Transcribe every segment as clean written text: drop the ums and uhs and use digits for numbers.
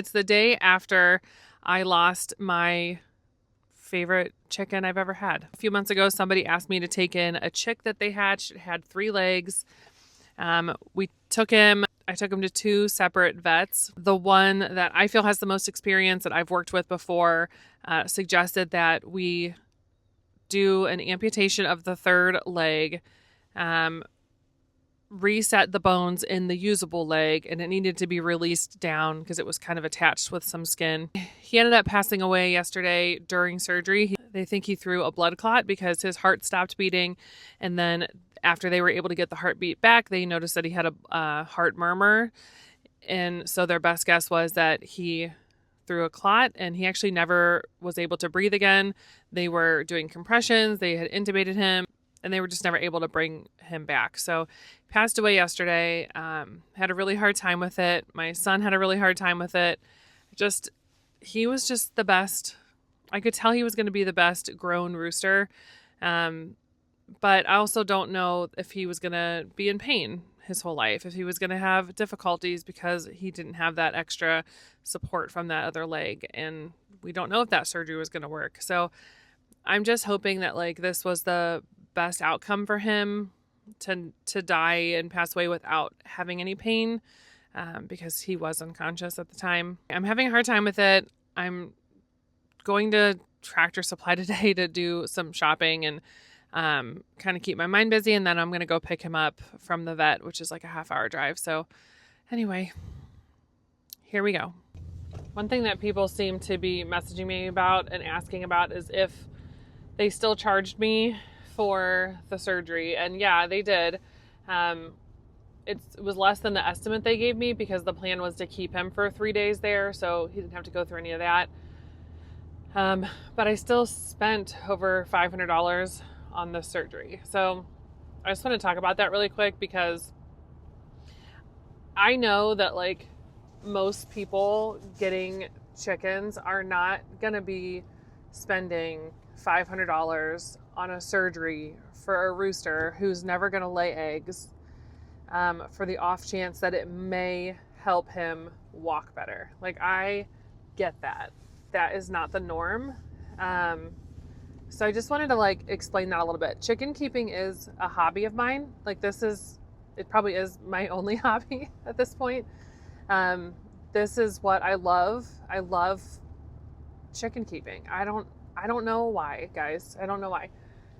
It's the day after I lost my favorite chicken I've ever had. A few months ago, somebody asked me to take in a chick that they had. She had 3 legs. We took him. I took him to 2 separate vets. The one that I feel has the most experience that I've worked with before suggested that we do an amputation of the 3rd leg, reset the bones in the usable leg, and it needed to be released down because it was kind of attached with some skin. He ended up passing away yesterday during surgery. They think he threw a blood clot because his heart stopped beating, and then after they were able to get the heartbeat back, they noticed that he had a heart murmur, and so their best guess was that he through a clot, and he actually never was able to breathe again. They were doing compressions, they had intubated him, and they were just never able to bring him back. So he passed away yesterday. Had a really hard time with it. My son had a really hard time with it. He was just the best. I could tell he was going to be the best grown rooster. But I also don't know if he was going to be in pain his whole life, if he was going to have difficulties because he didn't have that extra support from that other leg. And we don't know if that surgery was going to work. So I'm just hoping that this was the best outcome for him to die and pass away without having any pain, because he was unconscious at the time. I'm having a hard time with it. I'm going to Tractor Supply today to do some shopping and kind of keep my mind busy, and then I'm going to go pick him up from the vet, which is like a half-hour drive. So anyway, here we go. One thing that people seem to be messaging me about and asking about is if they still charged me for the surgery. And yeah, they did. It was less than the estimate they gave me because the plan was to keep him for 3 days there, so he didn't have to go through any of that. But I still spent over $500 on the surgery. So I just want to talk about that really quick because I know that most people getting chickens are not going to be spending $500 on a surgery for a rooster who's never going to lay eggs, for the off chance that it may help him walk better. I get that. That is not the norm. So I just wanted to explain that a little bit. Chicken keeping is a hobby of mine. It probably is my only hobby at this point. This is what I love. I love chicken keeping. I don't know why, guys. I don't know why.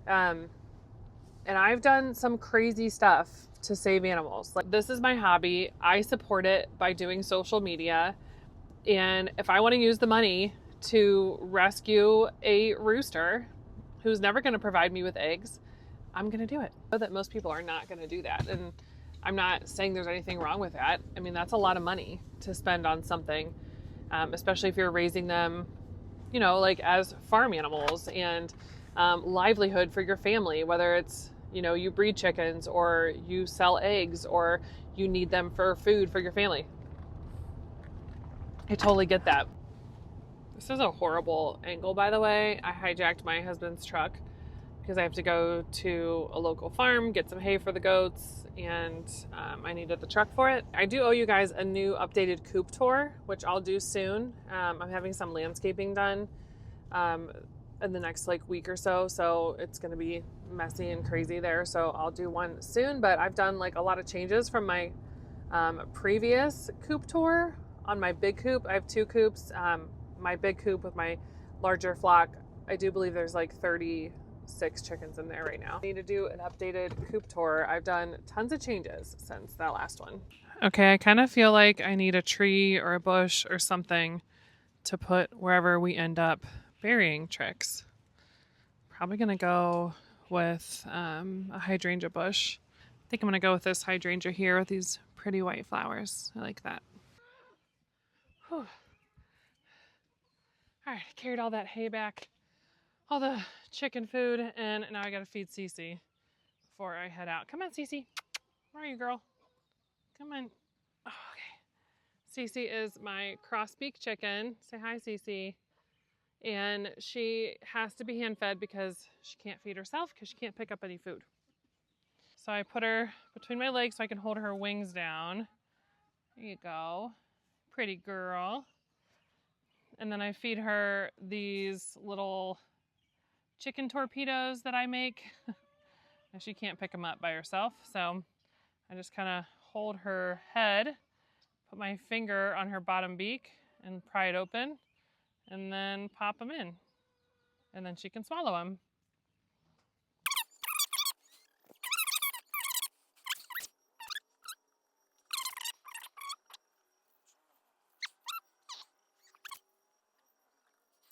And I've done some crazy stuff to save animals. This is my hobby. I support it by doing social media. And if I want to use the money to rescue a rooster who's never going to provide me with eggs, I'm going to do it. I know that most people are not going to do that. And I'm not saying there's anything wrong with that. I mean, that's a lot of money to spend on something, especially if you're raising them, as farm animals and livelihood for your family, whether it's, you breed chickens or you sell eggs or you need them for food for your family. I totally get that. This is a horrible angle, by the way. I hijacked my husband's truck because I have to go to a local farm, get some hay for the goats, and I needed the truck for it. I do owe you guys a new updated coop tour, which I'll do soon. I'm having some landscaping done in the next week or so, so it's going to be messy and crazy there, so I'll do one soon. But I've done a lot of changes from my previous coop tour. On my big coop, I have 2 coops. My big coop with my larger flock, I do believe there's 36 chickens in there right now. I need to do an updated coop tour. I've done tons of changes since that last one. Okay, I kind of feel like I need a tree or a bush or something to put wherever we end up burying Trix. Probably going to go with a hydrangea bush. I think I'm going to go with this hydrangea here with these pretty white flowers. I like that. Whew. All right, I carried all that hay back, all the chicken food, and now I gotta feed Cece before I head out. Come on, Cece. Where are you, girl? Come on. Oh, okay. Cece is my cross-beak chicken. Say hi, Cece. And she has to be hand-fed because she can't feed herself because she can't pick up any food. So I put her between my legs so I can hold her wings down. There you go. Pretty girl. And then I feed her these little chicken torpedoes that I make. And she can't pick them up by herself. So I just kind of hold her head, put my finger on her bottom beak and pry it open, and then pop them in. And then she can swallow them.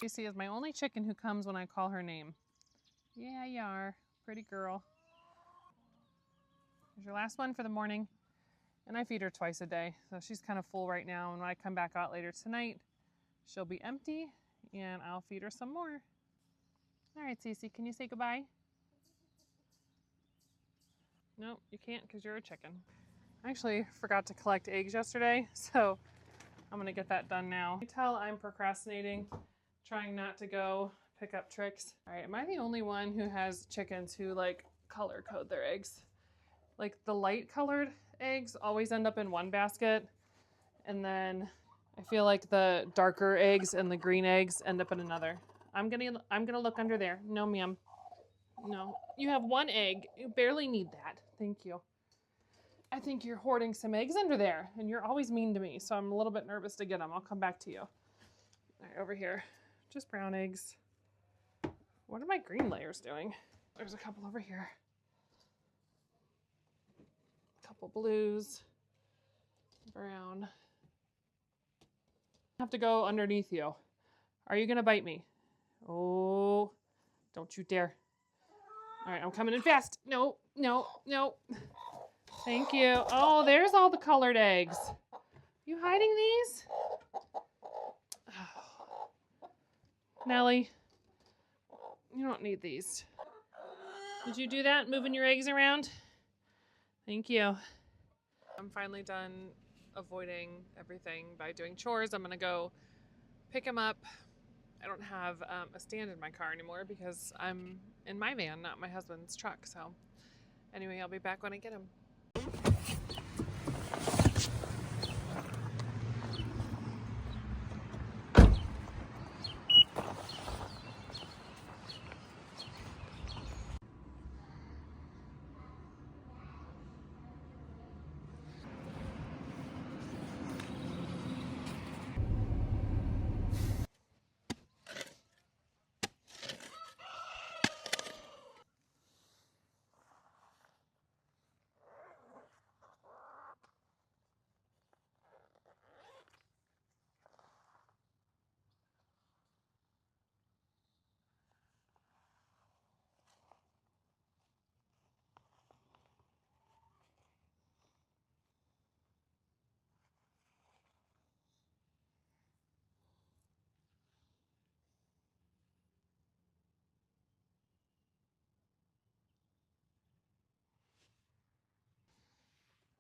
Cece is my only chicken who comes when I call her name. Yeah, you are. Pretty girl. Here's your last one for the morning. And I feed her twice a day, so she's kind of full right now. And when I come back out later tonight, she'll be empty, and I'll feed her some more. All right, Cece, can you say goodbye? No, you can't because you're a chicken. I actually forgot to collect eggs yesterday, so I'm gonna get that done now. You tell I'm procrastinating, trying not to go pick up Trix. All right, am I the only one who has chickens who like color code their eggs? Like the light colored eggs always end up in one basket, and then I feel like the darker eggs and the green eggs end up in another. I'm gonna look under there. No, ma'am. No. You have one egg. You barely need that. Thank you. I think you're hoarding some eggs under there, and you're always mean to me, so I'm a little bit nervous to get them. I'll come back to you. All right, over here. Just brown eggs. What are my green layers doing? There's a couple over here. A couple blues. Brown. I have to go underneath you. Are you gonna bite me? Oh, don't you dare. All right, I'm coming in fast. No, no, no. Thank you. Oh, there's all the colored eggs. You hiding these? Oh. Nellie, you don't need these. Did you do that, moving your eggs around? Thank you. I'm finally done avoiding everything by doing chores. I'm gonna go pick him up. I don't have a stand in my car anymore because I'm in my van, not my husband's truck. So anyway, I'll be back when I get him.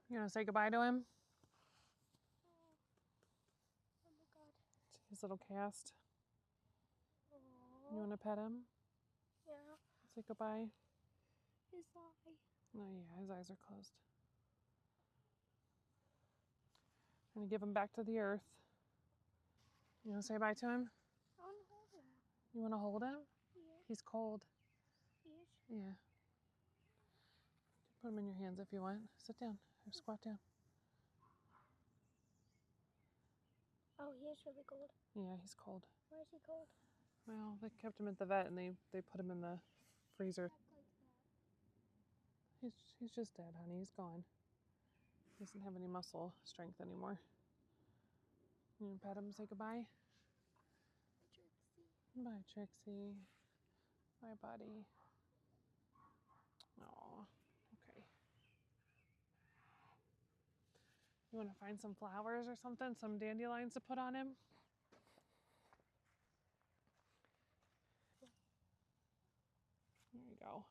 You want to say goodbye to him? Oh my god. His little cast. Aww. You want to pet him? Yeah. Say goodbye. His eye. Oh yeah, his eyes are closed. I'm gonna give him back to the earth. You want to say bye to him? I want to hold him. You want to hold him? Yeah. He's cold. He is? Yeah. Put him in your hands if you want. Sit down or squat down. Oh, he is really cold. Yeah, he's cold. Why is he cold? Well, they kept him at the vet and they put him in the freezer. He's just dead, honey. He's gone. He doesn't have any muscle strength anymore. You want to pet him and say goodbye? Trixie. Bye, Trixie. Bye, buddy. Aw, okay. You want to find some flowers or something? Some dandelions to put on him? There you go.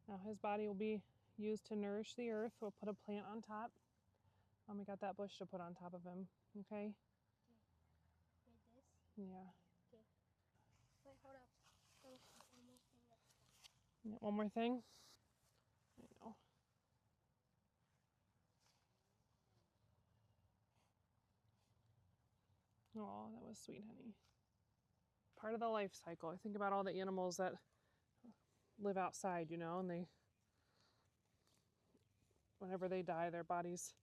Now his body will be used to nourish the earth. We'll put a plant on top. We got that bush to put on top of him, okay? Like this? Yeah. Okay. Wait, hold up. Oh, one more thing. Yeah, one more thing? I know. Oh, that was sweet, honey. Part of the life cycle. I think about all the animals that live outside, you know, and whenever they die, their bodies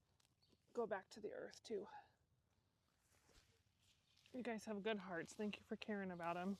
go back to the earth too. You guys have good hearts. Thank you for caring about them.